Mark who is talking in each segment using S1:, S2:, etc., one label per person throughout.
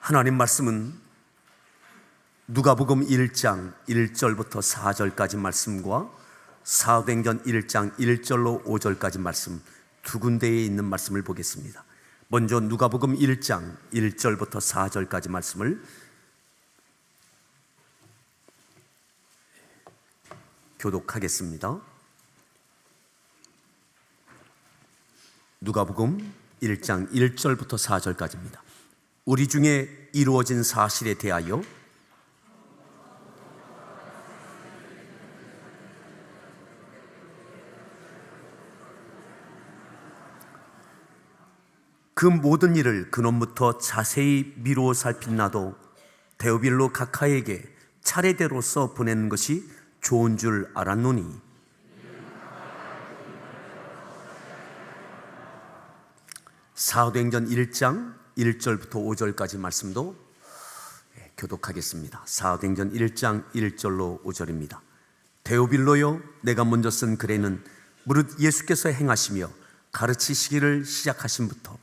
S1: 하나님 말씀은 누가복음 1장 1절부터 4절까지 말씀과 사도행전 1장 1절로 5절까지 말씀 두 군데에 있는 말씀을 보겠습니다. 먼저 누가복음 1장 1절부터 4절까지 말씀을 교독하겠습니다. 누가복음 1장 1절부터 4절까지입니다. 우리 중에 이루어진 사실에 대하여 그 모든 일을 근원부터 자세히 미루어 살핀 나도 데오빌로 각하에게 차례대로 써 보내는 것이 좋은 줄 알았노니 사도행전 1장 1절부터 5절까지 말씀도 교독하겠습니다. 사도행전 1장 1절로 5절입니다. 데오빌로여, 내가 먼저 쓴 글에는 무릇 예수께서 행하시며 가르치시기를 시작하신부터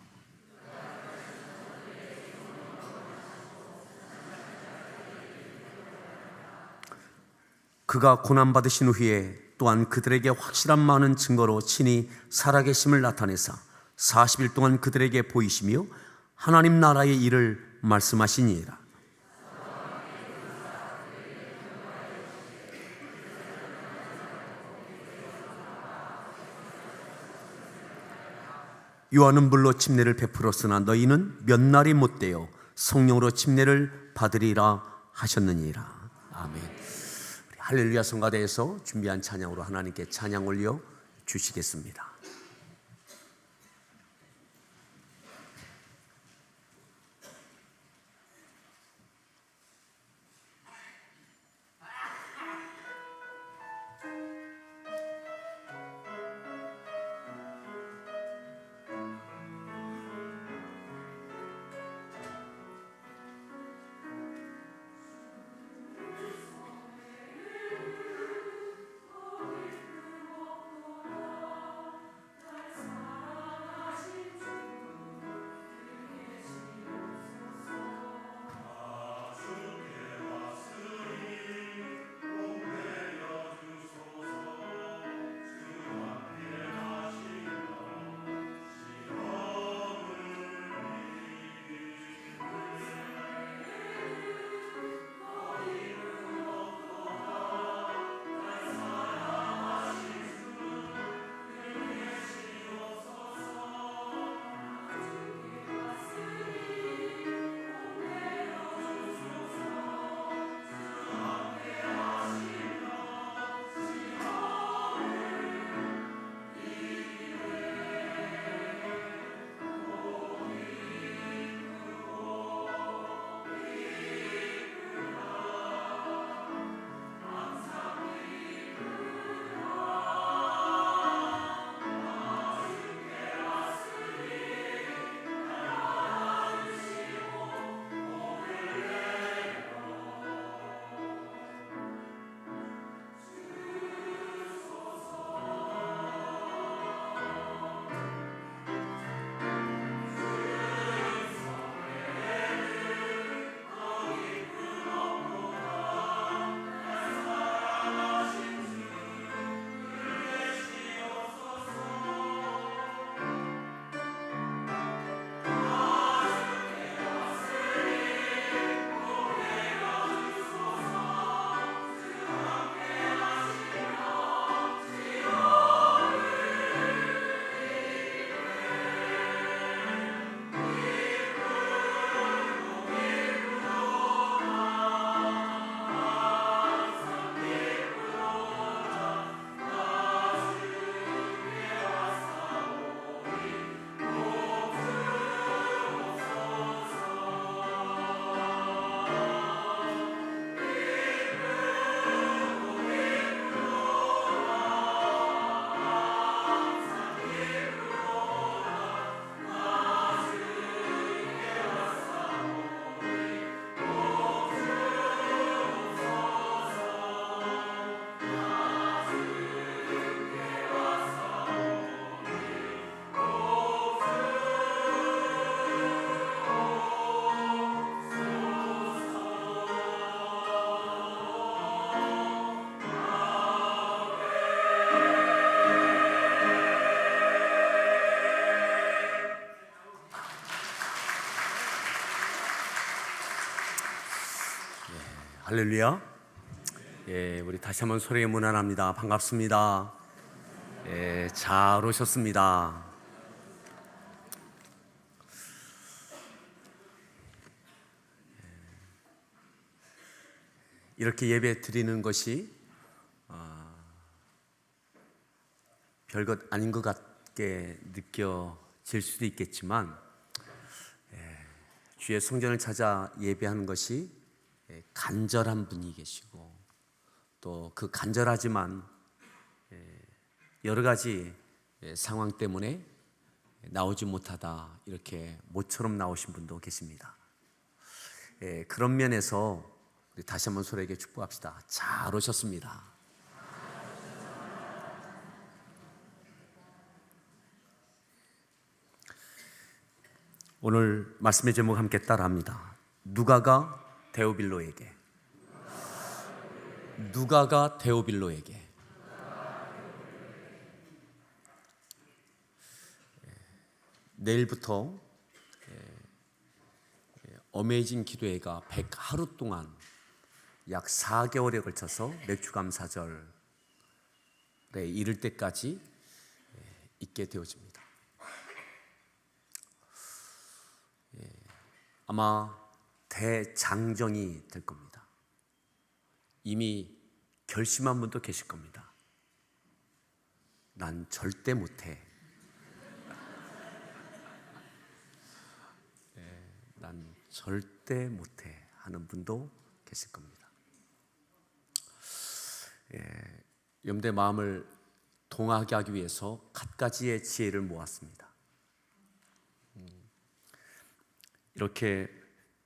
S1: 그가 고난받으신 후에 또한 그들에게 확실한 많은 증거로 친히 살아계심을 나타내사 40일 동안 그들에게 보이시며 하나님 나라의 일을 말씀하시니라. 요한은 물로 침례를 베풀었으나 너희는 몇 날이 못되어 성령으로 침례를 받으리라 하셨느니라. 아멘. 할렐루야 성가대에서 준비한 찬양으로 하나님께 찬양 올려 주시겠습니다. 할렐루야. 예, 우리 다시 한번 소리에 문안합니다. 반갑습니다. 예, 잘 오셨습니다. 이렇게 예배 드리는 것이 별것 아닌 것 같게 느껴질 수도 있겠지만, 주의 성전을 찾아 예배하는 것이 간절한 분이 계시고, 또 그 간절하지만 여러 가지 상황 때문에 나오지 못하다 이렇게 모처럼 나오신 분도 계십니다. 그런 면에서 우리 다시 한번 서로에게 축복합시다. 잘 오셨습니다. 오늘 말씀의 제목 함께 따라합니다. 누가가 데오빌로에게. 누가가 데오빌로에게. 내일부터 어메이징 기도회가 100하루 동안 약 4개월에 걸쳐서 맥주감사절에 이를 때까지 있게 되어집니다. 아마 대장정이 될 겁니다. 이미 결심한 분도 계실 겁니다. 난 절대 못해. 난 절대 못해 하는 분도 계실 겁니다. 염대 마음을 동하게 하기 위해서 갖가지의 지혜를 모았습니다. 이렇게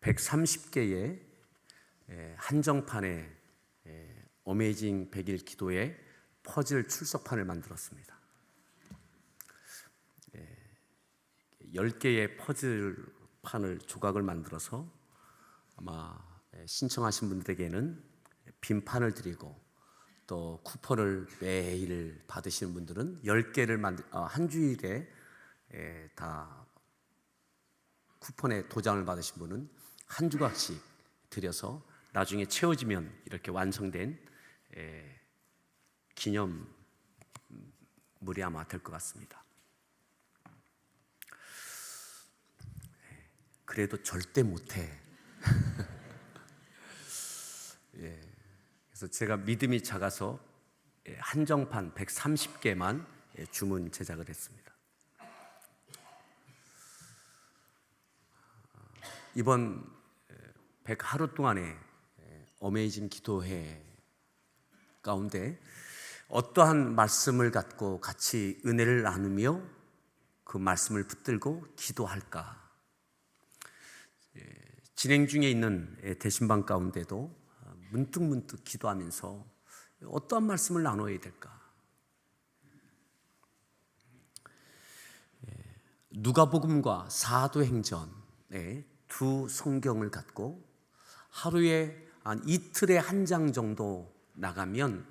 S1: 130개의 한정판의 어메이징 100일 기도의 퍼즐 출석판을 만들었습니다. 10개의 퍼즐판을 조각을 만들어서 아마 신청하신 분들에게는 빈판을 드리고, 또 쿠폰을 매일 받으시는 분들은 10개를 한 주일에 다 쿠폰에 도장을 받으신 분은 한 조각씩 드려서 나중에 채워지면 이렇게 완성된 기념물이 아마 될 것 같습니다. 그래도 절대 못해. 그래서 제가 믿음이 작아서 한정판 130개만 주문 제작을 했습니다. 이번 100하루 동안의 어메이징 기도회 가운데 어떠한 말씀을 갖고 같이 은혜를 나누며 그 말씀을 붙들고 기도할까? 진행 중에 있는 대신방 가운데도 문득문득 기도하면서 어떠한 말씀을 나눠야 될까? 누가복음과 사도행전의 두 성경을 갖고 하루에 한 이틀에 한 장 정도 나가면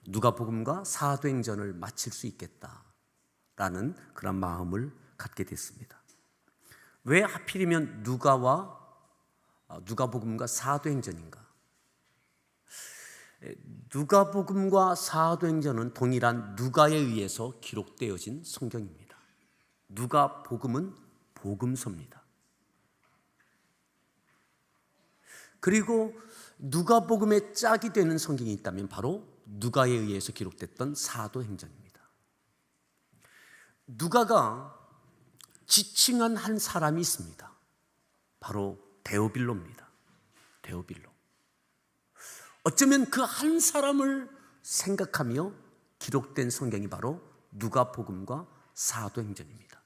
S1: 누가복음과 사도행전을 마칠 수 있겠다라는 그런 마음을 갖게 됐습니다. 왜 하필이면 누가복음과 사도행전인가? 누가복음과 사도행전은 동일한 누가에 의해서 기록되어진 성경입니다. 누가복음은 복음서입니다. 그리고 누가복음의 짝이 되는 성경이 있다면 바로 누가에 의해서 기록됐던 사도행전입니다. 누가가 지칭한 한 사람이 있습니다. 바로 데오빌로입니다. 데오빌로. 어쩌면 그 한 사람을 생각하며 기록된 성경이 바로 누가복음과 사도행전입니다.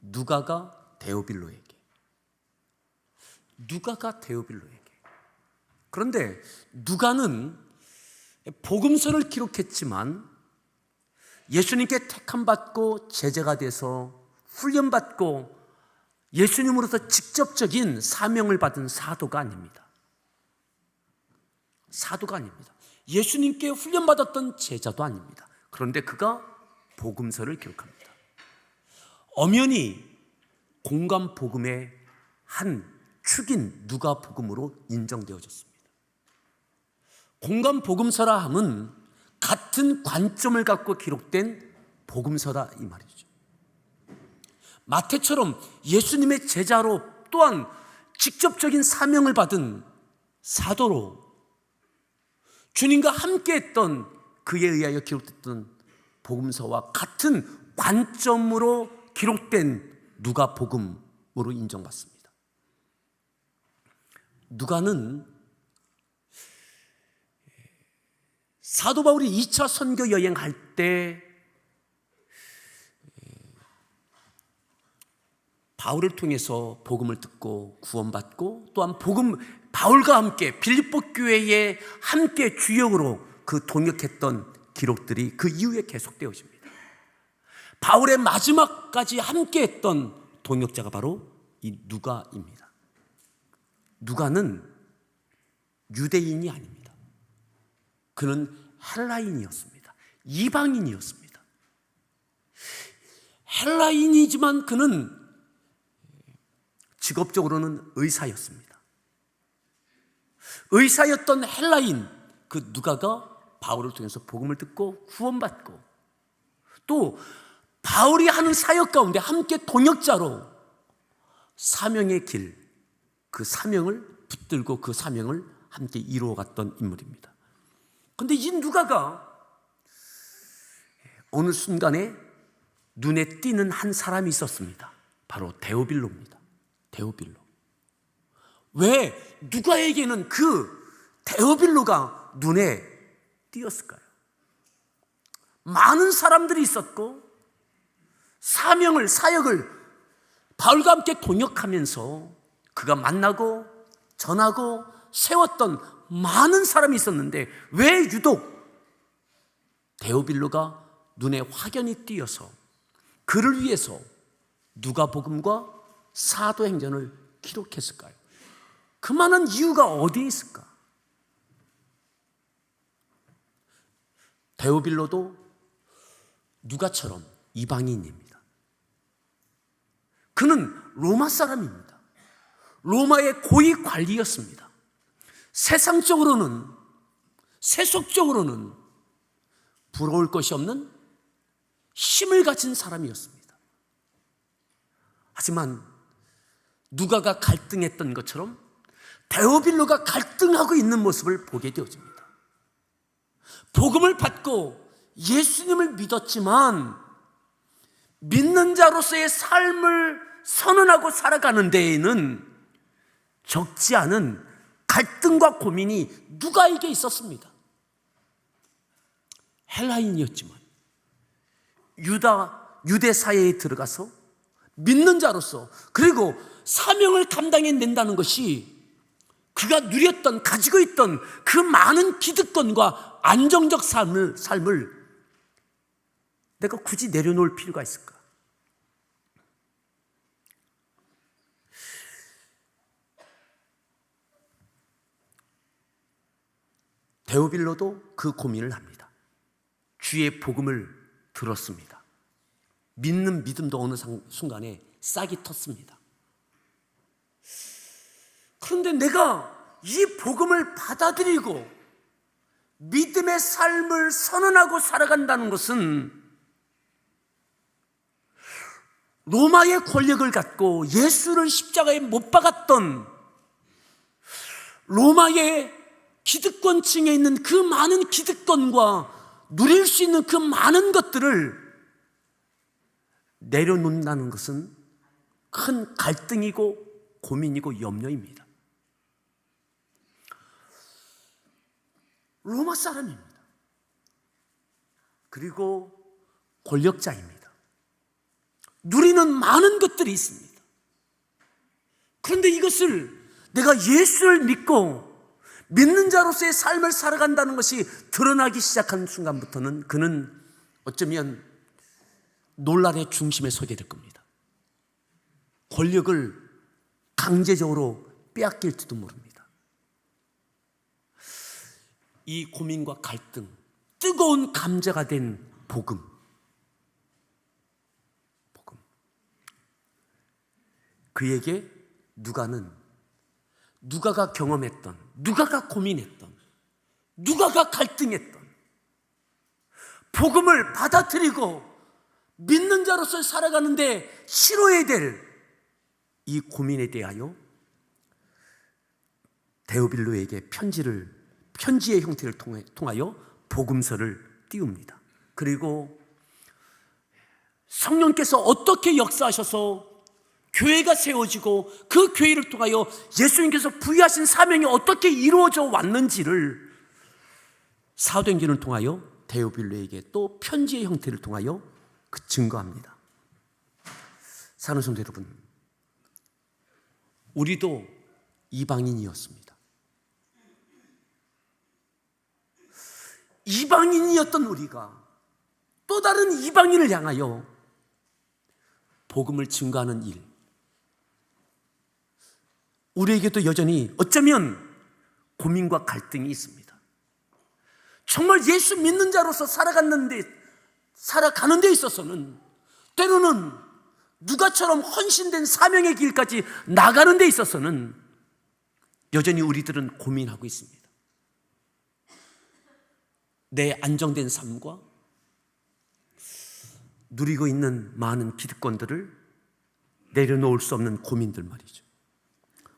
S1: 누가가 데오빌로에게. 그런데 누가는 복음서를 기록했지만 예수님께 택함받고 제자가 돼서 훈련받고 예수님으로서 직접적인 사명을 받은 사도가 아닙니다. 예수님께 훈련받았던 제자도 아닙니다. 그런데 그가 복음서를 기록합니다. 엄연히 공간 복음의 한 축인 누가복음으로 인정되어졌습니다. 공간 복음서라 함은 같은 관점을 갖고 기록된 복음서다 이 말이죠. 마태처럼 예수님의 제자로 또한 직접적인 사명을 받은 사도로 주님과 함께했던 그에 의하여 기록됐던 복음서와 같은 관점으로 기록된 누가복음으로 인정받습니다. 누가는 사도 바울이 2차 선교 여행할 때 바울을 통해서 복음을 듣고 구원받고 또한 바울과 함께 빌립보 교회에 함께 주역으로 그 동역했던 기록들이 그 이후에 계속되어집니다. 바울의 마지막까지 함께했던 동역자가 바로 이 누가입니다. 누가는 유대인이 아닙니다. 그는 헬라인이었습니다. 이방인이었습니다. 헬라인이지만 그는 직업적으로는 의사였습니다. 의사였던 헬라인 그 누가가 바울을 통해서 복음을 듣고 구원받고 또 바울이 하는 사역 가운데 함께 동역자로 사명의 길, 그 사명을 붙들고 그 사명을 함께 이루어갔던 인물입니다. 그런데 이 누가가 어느 순간에 눈에 띄는 한 사람이 있었습니다. 바로 데오빌로입니다. 데오빌로. 왜 누가에게는 그 데오빌로가 눈에 띄었을까요? 많은 사람들이 있었고 사역을 바울과 함께 동역하면서 그가 만나고 전하고 세웠던 많은 사람이 있었는데 왜 유독 데오빌로가 눈에 확연히 띄어서 그를 위해서 누가복음과 사도행전을 기록했을까요? 그만한 이유가 어디에 있을까? 데오빌로도 누가처럼 이방인입니다. 그는 로마 사람입니다. 로마의 고위 관리였습니다. 세상적으로는, 세속적으로는 부러울 것이 없는 힘을 가진 사람이었습니다. 하지만 누가가 갈등했던 것처럼 데오빌로가 갈등하고 있는 모습을 보게 되어집니다. 복음을 받고 예수님을 믿었지만 믿는 자로서의 삶을 선언하고 살아가는 데에는 적지 않은 갈등과 고민이 누가에게 있었습니다. 헬라인이었지만 유대 사회에 들어가서 믿는 자로서 그리고 사명을 감당해낸다는 것이 그가 누렸던 가지고 있던 그 많은 기득권과 안정적 삶을 내가 굳이 내려놓을 필요가 있을까? 데오빌로도 그 고민을 합니다. 주의 복음을 들었습니다. 믿는 믿음도 어느 순간에 싹이 텄습니다. 그런데 내가 이 복음을 받아들이고 믿음의 삶을 선언하고 살아간다는 것은 로마의 권력을 갖고 예수를 십자가에 못 박았던 로마의 기득권층에 있는 그 많은 기득권과 누릴 수 있는 그 많은 것들을 내려놓는다는 것은 큰 갈등이고 고민이고 염려입니다. 로마 사람입니다. 그리고 권력자입니다. 누리는 많은 것들이 있습니다. 그런데 이것을 내가 예수를 믿고 믿는 자로서의 삶을 살아간다는 것이 드러나기 시작한 순간부터는 그는 어쩌면 논란의 중심에 서게 될 겁니다. 권력을 강제적으로 빼앗길지도 모릅니다. 이 고민과 갈등, 뜨거운 감자가 된 복음. 그에게 누가가 경험했던, 누가가 고민했던 누가가 갈등했던, 복음을 받아들이고 믿는 자로서 살아가는데 치러야 될 이 고민에 대하여 데오빌로에게 편지의 형태를 통하여 복음서를 띄웁니다. 그리고 성령께서 어떻게 역사하셔서 교회가 세워지고 그 교회를 통하여 예수님께서 부여하신 사명이 어떻게 이루어져 왔는지를 사도행전을 통하여 데오빌로에게 또 편지의 형태를 통하여 증거합니다. 사랑하는 성도 여러분, 우리도 이방인이었습니다. 이방인이었던 우리가 또 다른 이방인을 향하여 복음을 증거하는 일, 우리에게도 여전히 어쩌면 고민과 갈등이 있습니다. 정말 예수 믿는 자로서 살아가는 데 있어서는 때로는 누가처럼 헌신된 사명의 길까지 나가는 데 있어서는 여전히 우리들은 고민하고 있습니다. 내 안정된 삶과 누리고 있는 많은 기득권들을 내려놓을 수 없는 고민들 말이죠.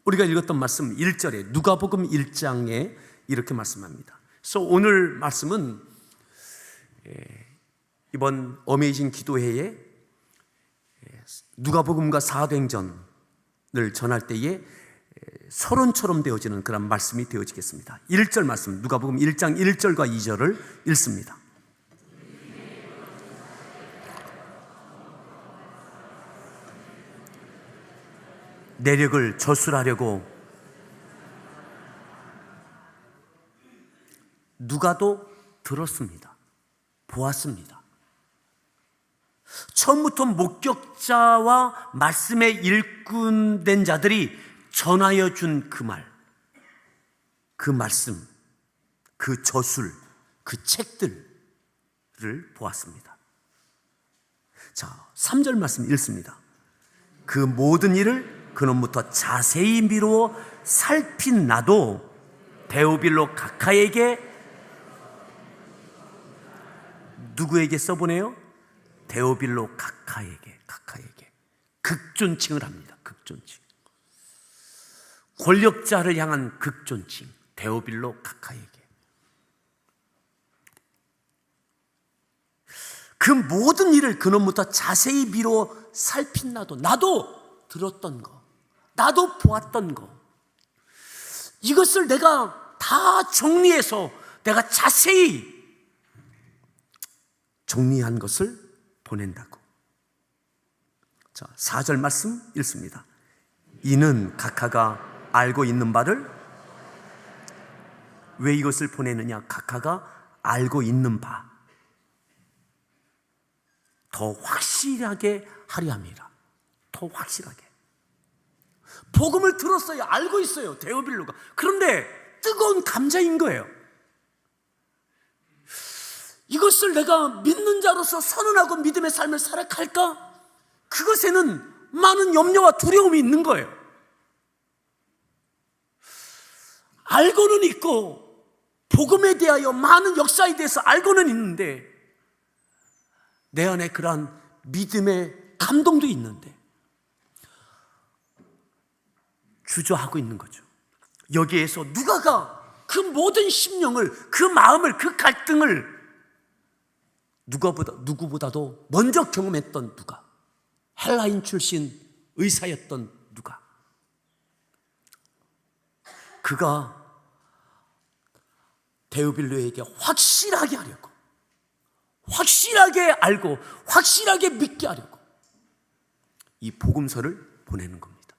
S1: 우리가 읽었던 말씀 1절에 누가복음 1장에 이렇게 말씀합니다. 그래서 오늘 말씀은 이번 어메이징 기도회에 누가복음과 사도행전을 전할 때에 서론처럼 되어지는 그런 말씀이 되어지겠습니다. 1절 말씀, 누가복음 1장 1절과 2절을 읽습니다. 내력을 저술하려고 누가도 들었습니다. 보았습니다. 처음부터 목격자와 말씀에 일꾼된 자들이 전하여 준 그 말, 그 말씀, 그 저술, 그 책들을 보았습니다. 자, 3절 말씀 읽습니다. 그 모든 일을 그놈부터 자세히 미루어 살핀 나도 데오빌로 각하에게, 누구에게 써보내요? 데오빌로 각하에게 극존칭을 합니다. 극존칭, 권력자를 향한 극존칭, 데오빌로 각하에게. 그 모든 일을 그놈부터 자세히 미루어 살핀 나도 들었던 거, 나도 보았던 거, 이것을 내가 다 정리해서 내가 자세히 정리한 것을 보낸다고. 자, 4절 말씀 읽습니다. 이는 각하가 알고 있는 바를, 왜 이것을 보내느냐? 각하가 알고 있는 바, 더 확실하게 하려 함이라. 더 확실하게. 복음을 들었어요. 알고 있어요, 데오빌로가. 그런데 뜨거운 감자인 거예요. 이것을 내가 믿는 자로서 선언하고 믿음의 삶을 살아갈까? 그것에는 많은 염려와 두려움이 있는 거예요. 알고는 있고 복음에 대하여 많은 역사에 대해서 알고는 있는데 내 안에 그러한 믿음의 감동도 있는데 주저하고 있는 거죠. 여기에서 누가가 그 모든 심령을, 그 마음을, 그 갈등을 누구보다도 먼저 경험했던 누가, 헬라인 출신 의사였던 누가, 그가 데오빌로에게 확실하게 하려고, 확실하게 알고 확실하게 믿게 하려고 이 복음서를 보내는 겁니다.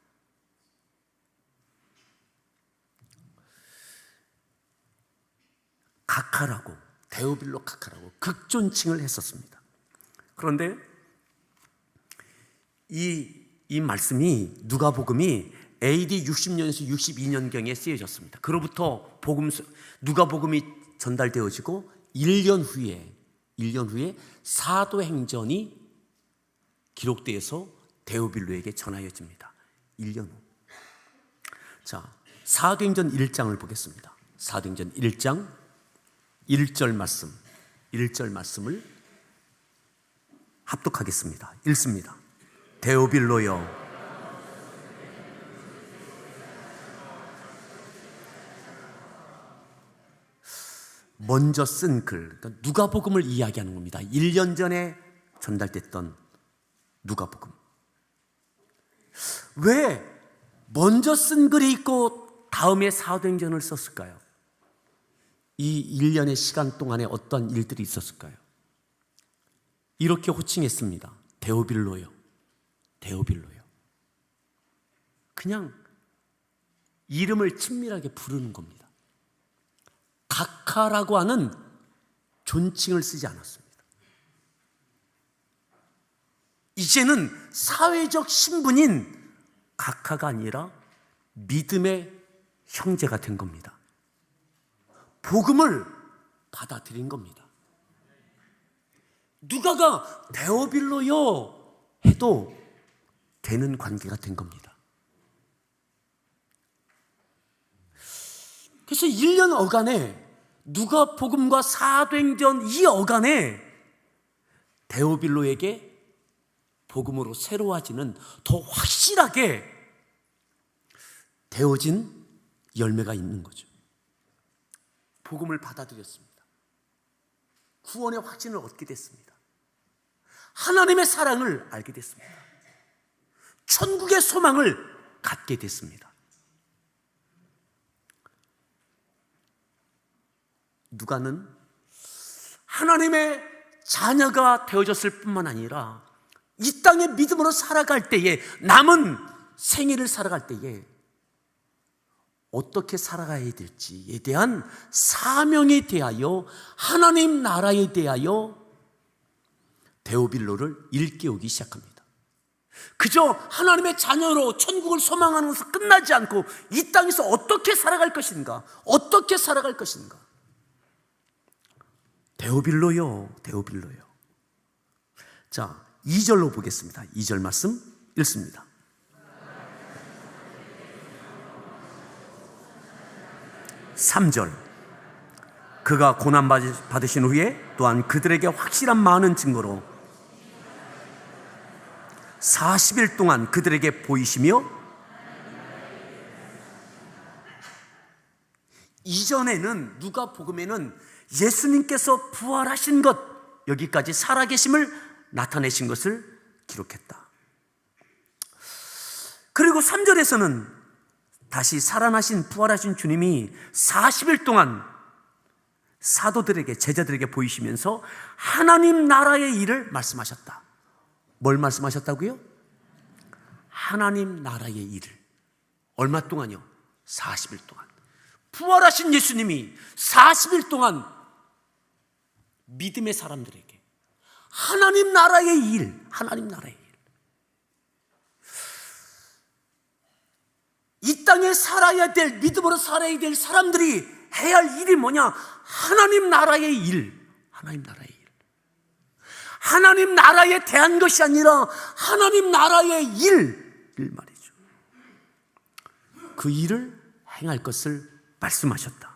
S1: 각하라고, 데오빌로 각하라고 극존칭을 했었습니다. 그런데 이 말씀이, 누가복음이 AD 60년에서 62년경에 쓰여졌습니다. 그로부터 누가복음이 전달되어지고 1년 후에 사도행전이 기록되어서 데오빌로에게 전하여집니다. 1년 후. 자, 사도행전 1장을 보겠습니다. 사도행전 1장 1절 말씀을 합독하겠습니다. 읽습니다. 데오빌로여, 먼저 쓴 글, 그러니까 누가복음을 이야기하는 겁니다. 1년 전에 전달됐던 누가복음. 왜 먼저 쓴 글이 있고 다음에 사도행전을 썼을까요? 이 1년의 시간 동안에 어떤 일들이 있었을까요? 이렇게 호칭했습니다. 데오빌로요. 데오빌로요. 그냥 이름을 친밀하게 부르는 겁니다. 각하라고 하는 존칭을 쓰지 않았습니다. 이제는 사회적 신분인 각하가 아니라 믿음의 형제가 된 겁니다. 복음을 받아들인 겁니다. 누가가 데오빌로요 해도 되는 관계가 된 겁니다. 그래서 1년 어간에 누가복음과 사도행전 이 어간에 데오빌로에게 복음으로 새로워지는 더 확실하게 되어진 열매가 있는 거죠. 복음을 받아들였습니다. 구원의 확신을 얻게 됐습니다. 하나님의 사랑을 알게 됐습니다. 천국의 소망을 갖게 됐습니다. 누가는 하나님의 자녀가 되어졌을 뿐만 아니라 이 땅에 믿음으로 살아갈 때에, 남은 생애를 살아갈 때에 어떻게 살아가야 될지에 대한 사명에 대하여, 하나님 나라에 대하여 데오빌로를 일깨우기 시작합니다. 그저 하나님의 자녀로 천국을 소망하는 것은 끝나지 않고 이 땅에서 어떻게 살아갈 것인가, 어떻게 살아갈 것인가. 데오빌로요, 데오빌로요. 자, 2절로 보겠습니다. 2절 말씀 읽습니다. (3절) 그가 고난 받으신 후에 또한 그들에게 확실한 많은 증거로 40일 동안 그들에게 보이시며, 이전에는 누가복음에는 예수님께서 부활하신 것, 여기까지 살아계심을 나타내신 것을 기록했다. 그리고 3절에서는 다시 살아나신, 부활하신 주님이 40일 동안 사도들에게, 제자들에게 보이시면서 하나님 나라의 일을 말씀하셨다. 뭘 말씀하셨다고요? 하나님 나라의 일을. 얼마 동안요? 40일 동안. 부활하신 예수님이 40일 동안 믿음의 사람들에게 하나님 나라의 일, 하나님 나라의 일. 이 땅에 살아야 될, 믿음으로 살아야 될 사람들이 해야 할 일이 뭐냐? 하나님 나라의 일, 하나님 나라의 일. 하나님 나라에 대한 것이 아니라 하나님 나라의 일 말이죠. 그 일을 행할 것을 말씀하셨다.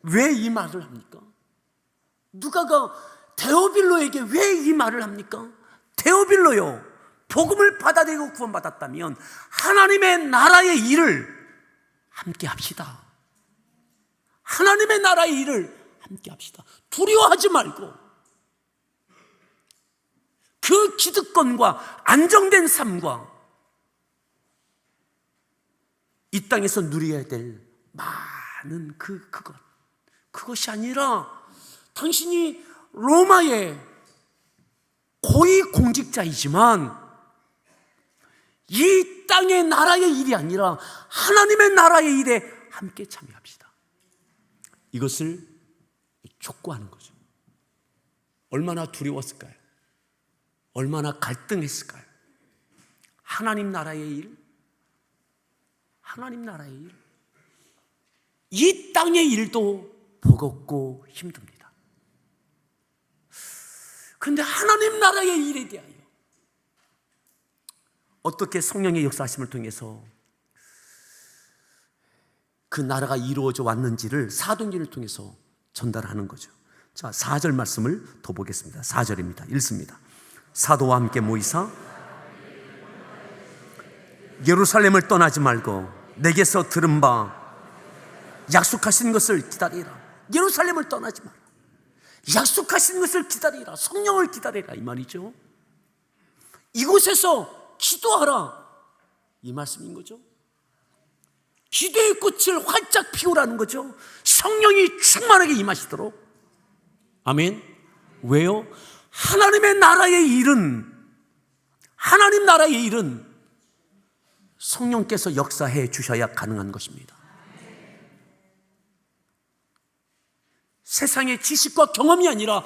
S1: 왜 이 말을 합니까? 누가가 데오빌로에게 왜 이 말을 합니까? 데오빌로요, 복음을 받아들이고 구원받았다면 하나님의 나라의 일을 함께 합시다. 하나님의 나라의 일을 함께 합시다. 두려워하지 말고 그 기득권과 안정된 삶과 이 땅에서 누려야 될 많은 그것이 아니라, 당신이 로마의 고위 공직자이지만 이 땅의 나라의 일이 아니라 하나님의 나라의 일에 함께 참여합시다. 이것을 촉구하는 거죠. 얼마나 두려웠을까요? 얼마나 갈등했을까요? 하나님 나라의 일, 하나님 나라의 일. 이 땅의 일도 버겁고 힘듭니다. 그런데 하나님 나라의 일에 대하여 어떻게 성령의 역사하심을 통해서 그 나라가 이루어져 왔는지를 사도행전을 통해서 전달하는 거죠. 자, 4절 말씀을 더 보겠습니다. 4절입니다. 읽습니다. 사도와 함께 모이사 예루살렘을 떠나지 말고 내게서 들은 바 약속하신 것을 기다리라. 예루살렘을 떠나지 마라. 약속하신 것을 기다리라. 성령을 기다리라 이 말이죠. 이곳에서 기도하라 이 말씀인 거죠. 기도의 꽃을 활짝 피우라는 거죠. 성령이 충만하게 임하시도록. 아멘. 왜요? 하나님의 나라의 일은 성령께서 역사해 주셔야 가능한 것입니다. 세상의 지식과 경험이 아니라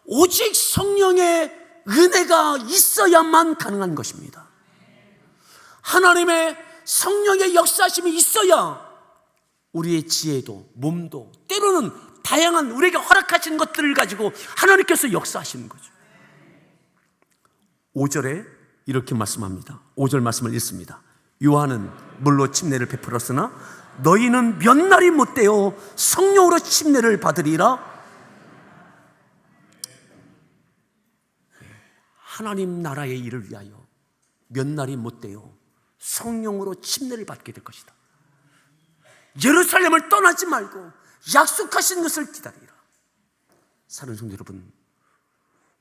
S1: 오직 성령의 은혜가 있어야만 가능한 것입니다. 하나님의 성령의 역사심이 있어야 우리의 지혜도 몸도 때로는 다양한 우리에게 허락하신 것들을 가지고 하나님께서 역사하시는 거죠. 5절에 이렇게 말씀합니다. 5절 말씀을 읽습니다. 요한은 물로 침례를 베풀었으나 너희는 몇 날이 못되어 성령으로 침례를 받으리라. 하나님 나라의 일을 위하여 몇 날이 못되어 성령으로 침례를 받게 될 것이다. 예루살렘을 떠나지 말고 약속하신 것을 기다리라. 사랑하는 성도 여러분,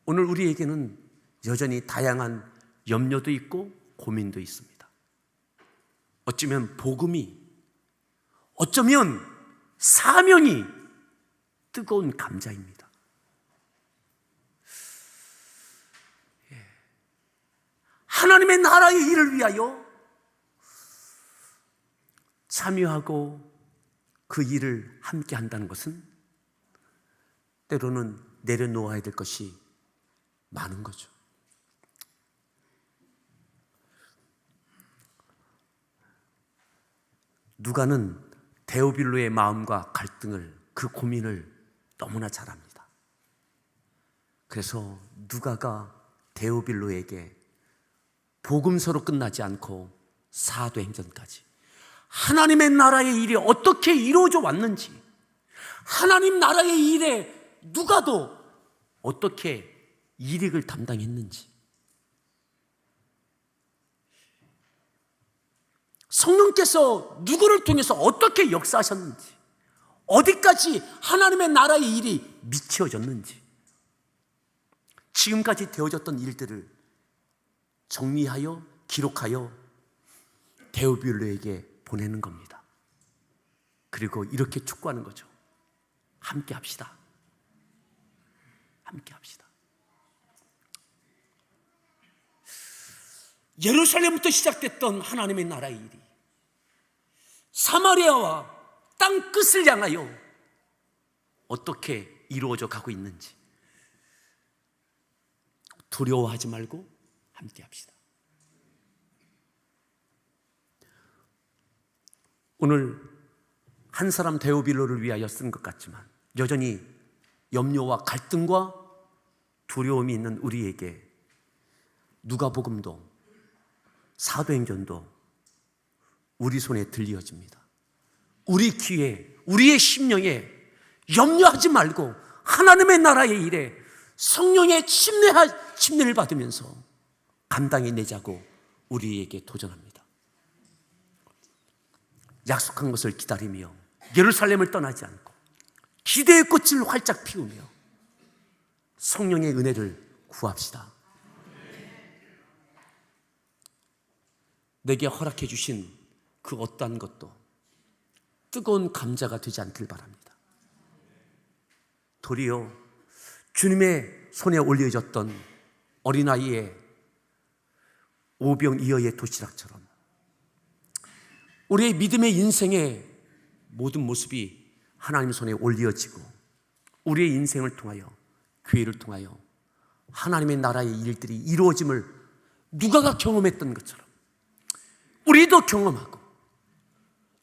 S1: 오늘 우리에게는 여전히 다양한 염려도 있고 고민도 있습니다. 어쩌면 복음이, 어쩌면 사명이 뜨거운 감자입니다. 하나님의 나라의 일을 위하여 참여하고 그 일을 함께 한다는 것은 때로는 내려놓아야 될 것이 많은 거죠. 누가는 데오빌로의 마음과 갈등을, 그 고민을 너무나 잘 압니다. 그래서 누가가 데오빌로에게 복음서로 끝나지 않고 사도행전까지 하나님의 나라의 일이 어떻게 이루어져 왔는지, 하나님 나라의 일에 누가도 어떻게 일익을 담당했는지, 성령께서 누구를 통해서 어떻게 역사하셨는지, 어디까지 하나님의 나라의 일이 미쳐졌는지, 지금까지 되어졌던 일들을 정리하여 기록하여 데오빌로에게 보내는 겁니다. 그리고 이렇게 촉구하는 거죠. 함께 합시다. 함께 합시다. 예루살렘부터 시작됐던 하나님의 나라의 일이 사마리아와 땅 끝을 향하여 어떻게 이루어져 가고 있는지 두려워하지 말고 함께 합시다. 오늘 한 사람 데오빌로를 위하여 쓴 것 같지만 여전히 염려와 갈등과 두려움이 있는 우리에게 누가복음도 사도행전도 우리 손에 들려집니다. 우리 귀에, 우리의 심령에 염려하지 말고 하나님의 나라의 일에 성령의 침례를 받으면서 감당해 내자고 우리에게 도전합니다. 약속한 것을 기다리며 예루살렘을 떠나지 않고 기대의 꽃을 활짝 피우며 성령의 은혜를 구합시다. 내게 허락해 주신 그 어떠한 것도 뜨거운 감자가 되지 않길 바랍니다. 도리어 주님의 손에 올려졌던 어린아이의 오병이어의 도시락처럼 우리의 믿음의 인생의 모든 모습이 하나님 손에 올려지고 우리의 인생을 통하여, 교회를 통하여 하나님의 나라의 일들이 이루어짐을 누가가 경험했던 것처럼 우리도 경험하고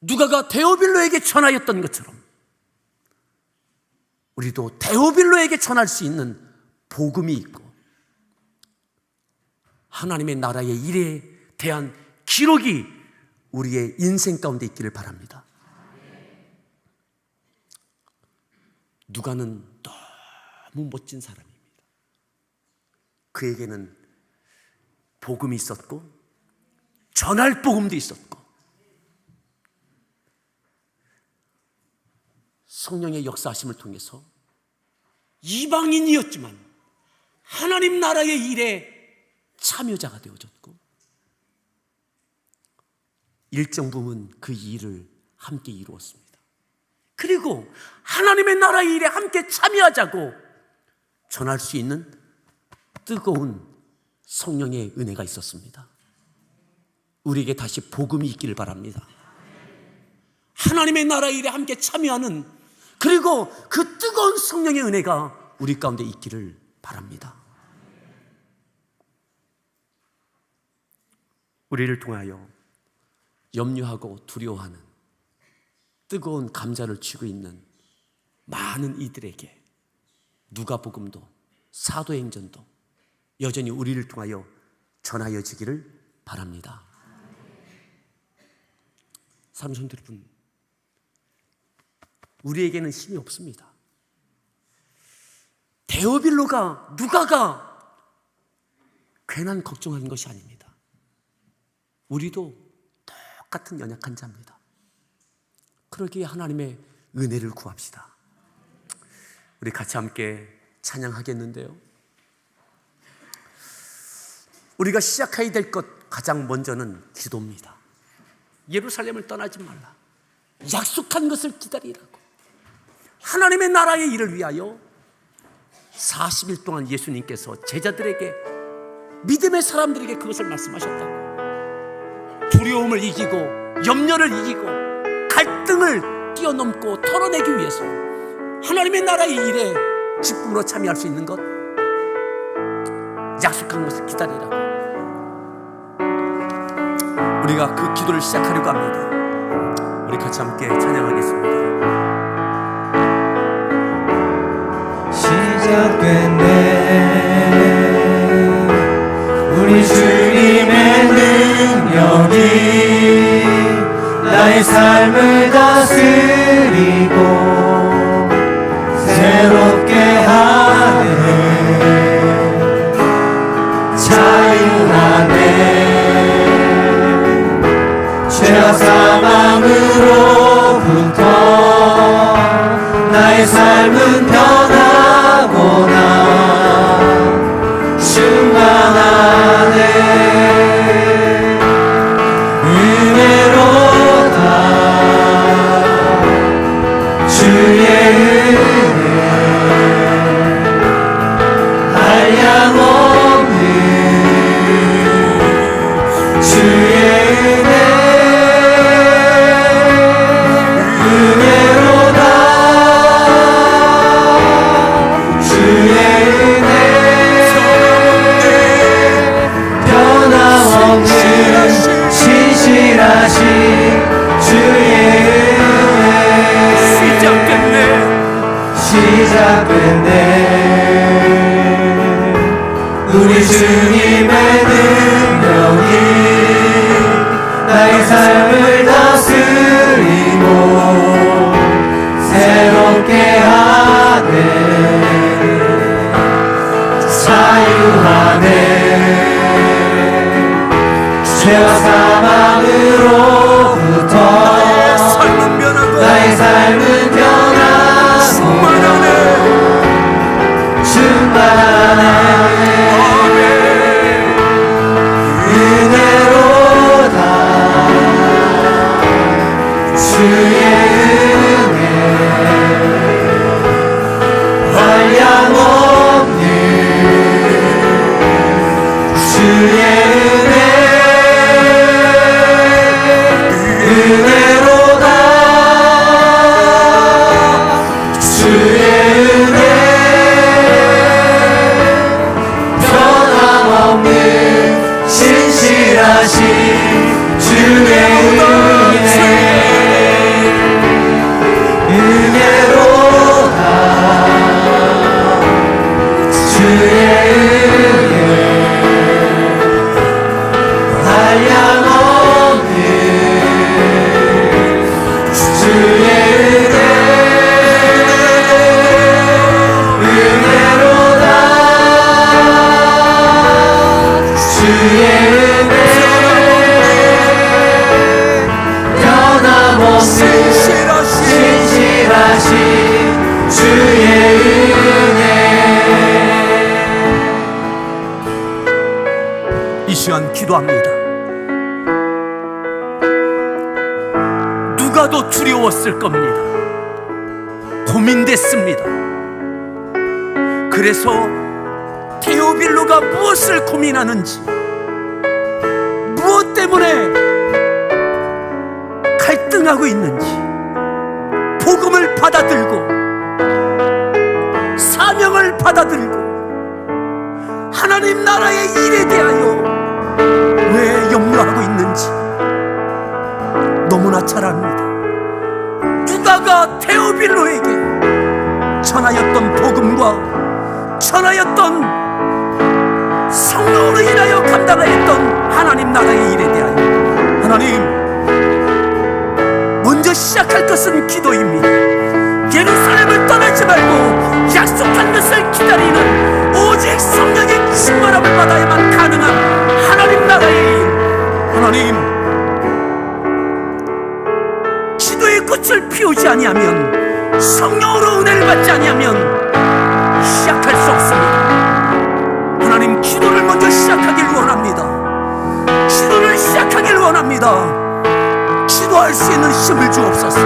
S1: 누가가 데오빌로에게 전하였던 것처럼 우리도 데오빌로에게 전할 수 있는 복음이 있고 하나님의 나라의 일에 대한 기록이 우리의 인생 가운데 있기를 바랍니다. 누가는 너무 멋진 사람입니다. 그에게는 복음이 있었고 전할 복음도 있었고 성령의 역사하심을 통해서 이방인이었지만 하나님 나라의 일에 참여자가 되어졌고 일정 부분 그 일을 함께 이루었습니다. 그리고 하나님의 나라의 일에 함께 참여하자고 전할 수 있는 뜨거운 성령의 은혜가 있었습니다. 우리에게 다시 복음이 있기를 바랍니다. 하나님의 나라의 일에 함께 참여하는, 그리고 그 뜨거운 성령의 은혜가 우리 가운데 있기를 바랍니다. 우리를 통하여 염려하고 두려워하는 뜨거운 감자를 쥐고 있는 많은 이들에게 누가복음도 사도행전도 여전히 우리를 통하여 전하여지기를 바랍니다. 사랑하는 성도 여러분, 우리에게는 힘이 없습니다. 데오빌로가, 누가가 괜한 걱정하는 것이 아닙니다. 우리도 똑같은 연약한 자입니다. 그러기에 하나님의 은혜를 구합시다. 우리 같이 함께 찬양하겠는데요, 우리가 시작해야 될 것 가장 먼저는 기도입니다. 예루살렘을 떠나지 말라, 약속한 것을 기다리라고, 하나님의 나라의 일을 위하여 40일 동안 예수님께서 제자들에게, 믿음의 사람들에게 그것을 말씀하셨다고. 두려움을 이기고 염려를 이기고 갈등을 뛰어넘고 털어내기 위해서 하나님의 나라의 일에 기쁨으로 참여할 수 있는 것, 약속한 것을 기다리라고. 우리가 그 기도를 시작하려고 합니다. 우리 같이 함께 찬양하겠습니다.
S2: 시작됐네 우리 주님의 능력이 나의 삶을 다스리고 새롭게 하네. 자유하네. 죄와 사망으로부터 나의 삶은 변하구나. 충만하네. 은혜로다. 주의 은혜 한량 없는 주의 은혜. 은혜로다. 주의 은혜 변함없는 신실하신 주의 은혜. 시작됐네 우리 주님의 능력이 나의 삶을 다스리고 새롭게 하네. 자유하네. 죄와 사망으로부터 나의 삶은 변하고 충만하네. 은혜로다. 주의 은혜 한량 없는 주의 은혜.
S1: 너무나도 두려웠을 겁니다. 고민됐습니다. 그래서 데오빌로가 무엇을 고민하는지, 무엇 때문에 갈등하고 있는지, 복음을 받아들고 사명을 받아들고 하나님 나라의 일에 대하여 왜 염려하고 있는지 너무나 잘 압니다. 누가가 데오빌로에게 전하였던 복음과 전하였던 성령으로 인하여 감당하였던 하나님 나라의 일에 대하여, 하나님, 먼저 시작할 것은 기도입니다. 예루살렘을 떠나지 말고 약속한 것을 기다리는 오직 성령의 충만함을 받아야만 가능한 하나님 나라의 일. 하나님, 기도의 꽃을 피우지 아니하면, 성령으로 은혜를 받지 아니하면 시작할 수 없습니다. 하나님, 기도를 먼저 시작하길 원합니다. 기도를 시작하길 원합니다. 기도할 수 있는 힘을 주옵소서.